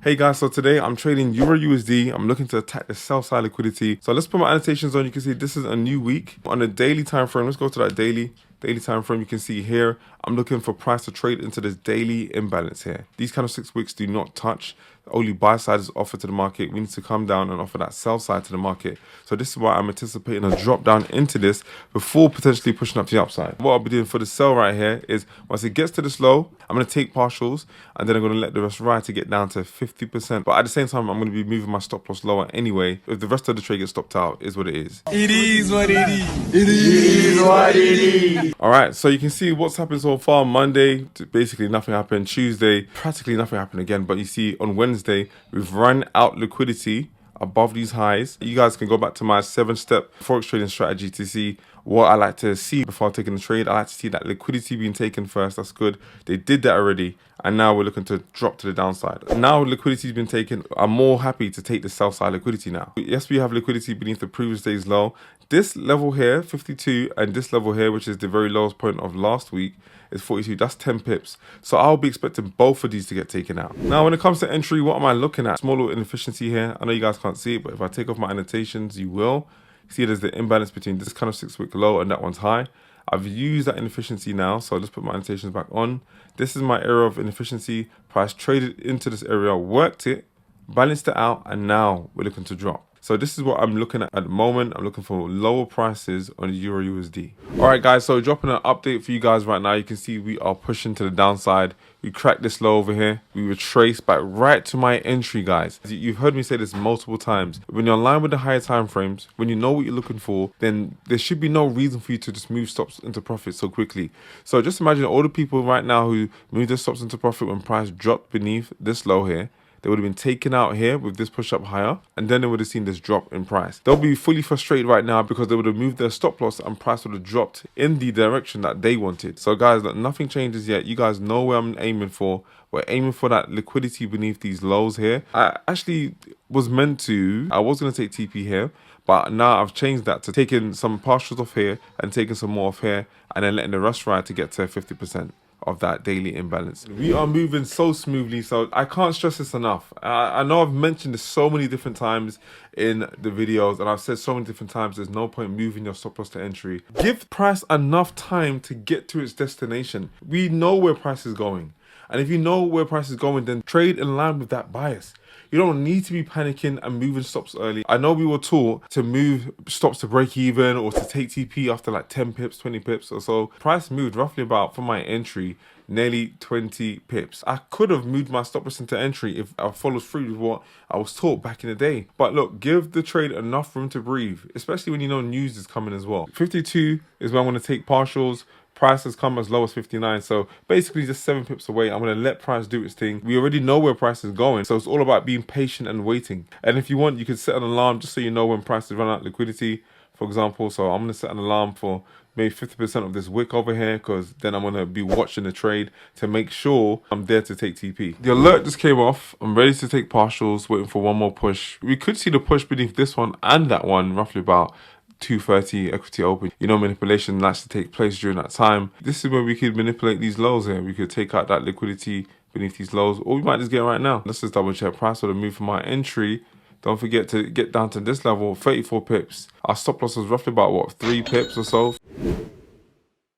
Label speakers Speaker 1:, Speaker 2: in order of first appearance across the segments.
Speaker 1: Hey guys, so today I'm trading Euro USD. I'm looking to attack the sell side liquidity. So let's put my annotations on. You can see this is a new week on a daily time frame. Let's go to that daily time frame. You can see here I'm looking for price to trade into this daily imbalance here. These kind of 6 weeks do not touch. Only buy side is offered to the market. We need to come down and offer that sell side to the market. So this is why I'm anticipating a drop down into this before potentially pushing up to the upside. What I'll be doing for the sell right here is once it gets to this low, I'm going to take partials and then I'm going to let the rest ride to get down to 50%. But at the same time, I'm going to be moving my stop loss lower anyway. If the rest of the trade gets stopped out, is what it is.
Speaker 2: It is what it is. It is what it is.
Speaker 1: All right, so you can see what's happened so far. Monday, basically nothing happened. Tuesday, practically nothing happened again. But you see on Wednesday, we've run out liquidity above these highs. You guys can go back to my 7-step Forex trading strategy to see what I like to see before taking the trade. I like to see that liquidity being taken first. That's good. They did that already. And now we're looking to drop to the downside. Now liquidity has been taken. I'm more happy to take the sell side liquidity now. Yes, we have liquidity beneath the previous day's low. This level here, 52, and this level here, which is the very lowest point of last week, is 42. That's 10 pips. So I'll be expecting both of these to get taken out. Now, when it comes to entry, what am I looking at? Small little inefficiency here. I know you guys can't see it, but if I take off my annotations, you will see there's the imbalance between this kind of 6-week low and that one's high. I've used that inefficiency now, so let's put my annotations back on. This is my area of inefficiency. Price traded into this area, worked it, balanced it out, and now we're looking to drop. So this is what I'm looking at the moment. I'm looking for lower prices on the Euro USD. All right, guys, so dropping an update for you guys right now. You can see we are pushing to the downside. We cracked this low over here. We retraced back right to my entry, guys. You've heard me say this multiple times. When you're in line with the higher time frames, when you know what you're looking for, then there should be no reason for you to just move stops into profit so quickly. So just imagine all the people right now who move their stops into profit when price dropped beneath this low here. They would have been taken out here with this push up higher, and then they would have seen this drop in price. They'll be fully frustrated right now because they would have moved their stop loss and price would have dropped in the direction that they wanted. So guys, nothing changes yet. You guys know where I'm aiming for. We're aiming for that liquidity beneath these lows here. I actually was going to take TP here, but now I've changed that to taking some partials off here and taking some more off here and then letting the rest ride to get to 50% of that daily imbalance. We are moving so smoothly, so I can't stress this enough. I know I've mentioned this so many different times in the videos, and I've said so many different times there's no point moving your stop loss to entry. Give price enough time to get to its destination. We know where price is going, and if you know where price is going, then trade in line with that bias. You don't need to be panicking and moving stops early. I know we were taught to move stops to break even or to take TP after like 10 pips, 20 pips or so. Price moved roughly about, for my entry, nearly 20 pips. I could have moved my stop loss into entry if I followed through with what I was taught back in the day. But look, give the trade enough room to breathe, especially when you know news is coming as well. 52 is where I'm going to take partials. Price has come as low as 59, so basically just 7 pips away. I'm going to let price do its thing. We already know where price is going, so it's all about being patient and waiting. And if you want, you can set an alarm just so you know when price has run out liquidity, for example. So I'm going to set an alarm for maybe 50% of this wick over here, because then I'm going to be watching the trade to make sure I'm there to take TP. The alert just came off. I'm ready to take partials, waiting for one more push. We could see the push beneath this one and that one, roughly about 230 equity open. You know, manipulation likes to take place during that time. This is where we could manipulate these lows here. We could take out that liquidity beneath these lows, or we might just get right now. Let's just double check price would have moved from my entry. Don't forget to get down to this level, 34 pips. Our stop loss was roughly about what, 3 pips or so.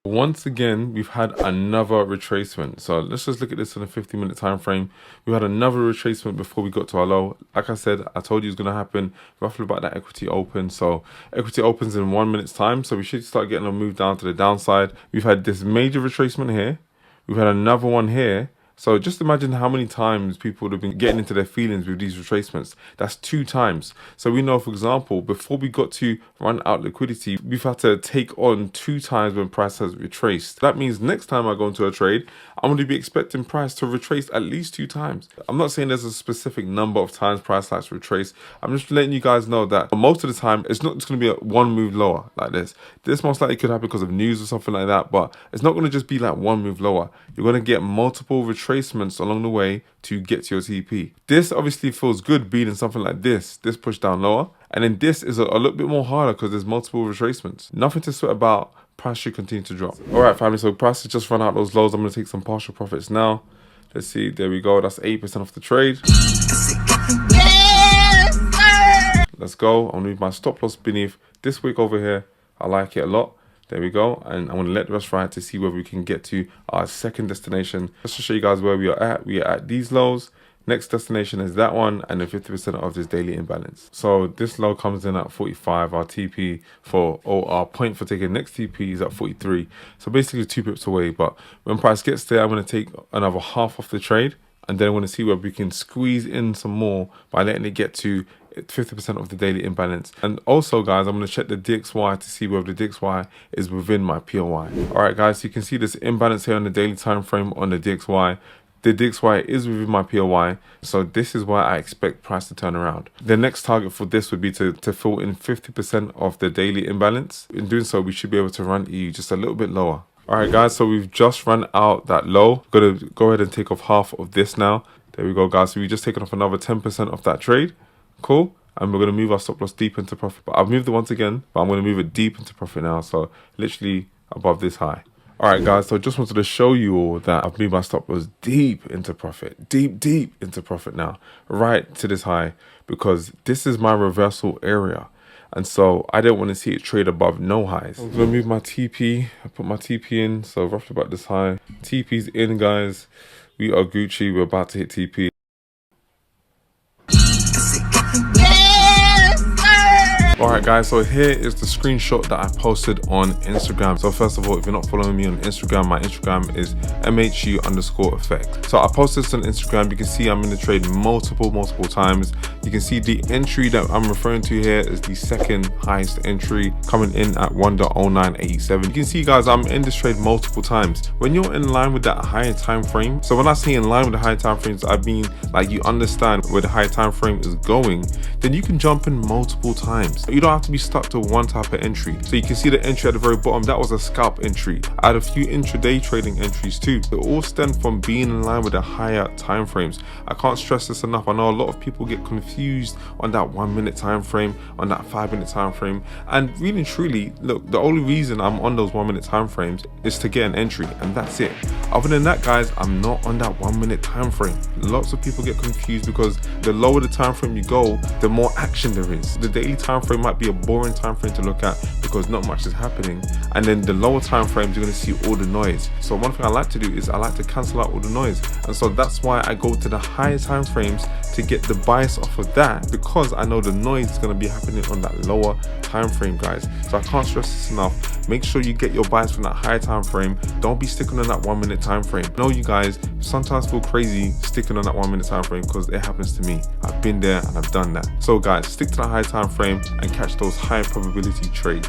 Speaker 1: Once again, we've had another retracement. So let's just look at this on a 50-minute time frame. We had another retracement before we got to our low. Like I said, I told you it's going to happen roughly about that equity open. So equity opens in 1 minute's time. So we should start getting a move down to the downside. We've had this major retracement here. We've had another one here. So just imagine how many times people would have been getting into their feelings with these retracements. That's 2 times. So we know, for example, before we got to run out liquidity, we've had to take on 2 times when price has retraced. That means next time I go into a trade, I'm going to be expecting price to retrace at least 2 times. I'm not saying there's a specific number of times price likes to retrace. I'm just letting you guys know that most of the time, it's not just going to be a 1 move lower like this. This most likely could happen because of news or something like that, but it's not going to just be like 1 move lower. You're going to get multiple retracements along the way to get to your TP. This obviously feels good being in something like this push down lower, and then this is a little bit more harder because there's multiple retracements. Nothing to sweat about. Price should continue to drop. All right, family, so price has just run out those lows. I'm going to take some partial profits now. Let's see, there we go. That's 8% off the trade. Let's go. I'll move my stop loss beneath this wick over here. I like it a lot. There we go. And I'm going to let the rest ride to see where we can get to our second destination. Just to show you guys where we are at. We are at these lows. Next destination is that one, and then 50% of this daily imbalance. So this low comes in at 45. Our TP our point for taking next TP is at 43. So basically 2 pips away. But when price gets there, I'm going to take another half off the trade, and then I want to see where we can squeeze in some more by letting it get to 50% of the daily imbalance. And also, guys, I'm going to check the DXY to see whether the DXY is within my POI. All right, guys, so you can see this imbalance here on the daily time frame on the DXY. The DXY is within my POI, so this is why I expect price to turn around. The next target for this would be to fill in 50% of the daily imbalance. In doing so, we should be able to run EU just a little bit lower. All right, guys, so we've just run out that low. Going to go ahead and take off half of this now. There we go, guys. So we've just taken off another 10% of that trade. Cool. And we're going to move our stop loss deep into profit. But I've moved it once again, but I'm going to move it deep into profit now. So literally above this high. All right, guys, so just wanted to show you all that I've moved my stop loss deep into profit, deep into profit now, right to this high, because this is my reversal area. And so I don't want to see it trade above no highs. I'm going to move my TP. I put my TP in, so roughly about this high. TP's in, guys. We are Gucci. We're about to hit TP. Alright, guys, so here is the screenshot that I posted on Instagram. So first of all, if you're not following me on Instagram, my Instagram is MHU_effect. So I posted this on Instagram. You can see I'm in the trade multiple times. You can see the entry that I'm referring to here is the second highest entry, coming in at 1.0987. You can see, guys, I'm in this trade multiple times. When you're in line with that higher time frame, so when I say in line with the higher time frames, I mean like you understand where the higher time frame is going, then you can jump in multiple times. You don't have to be stuck to one type of entry. So you can see the entry at the very bottom, that was a scalp entry. I had a few intraday trading entries too. They all stem from being in line with the higher time frames. I can't stress this enough. I know a lot of people get confused on that 1 minute time frame, on that 5 minute time frame. And really and truly, look, the only reason I'm on those 1 minute time frames is to get an entry, and that's it. Other than that, guys, I'm not on that 1 minute time frame. Lots of people get confused because the lower the time frame you go, the more action there is. The daily time frame might be a boring time frame to look at because not much is happening, and then the lower time frames you're going to see all the noise. So one thing I like to do is I like to cancel out all the noise, and so that's why I go to the higher time frames to get the bias off of that, because I know the noise is going to be happening on that lower time frame, guys. So I can't stress this enough. Make sure you get your bias from that higher time frame. Don't be sticking on that 1 minute time frame. I know you guys sometimes feel crazy sticking on that 1 minute time frame because it happens to me. I've been there and I've done that. So guys, stick to the high time frame and catch those high probability trades.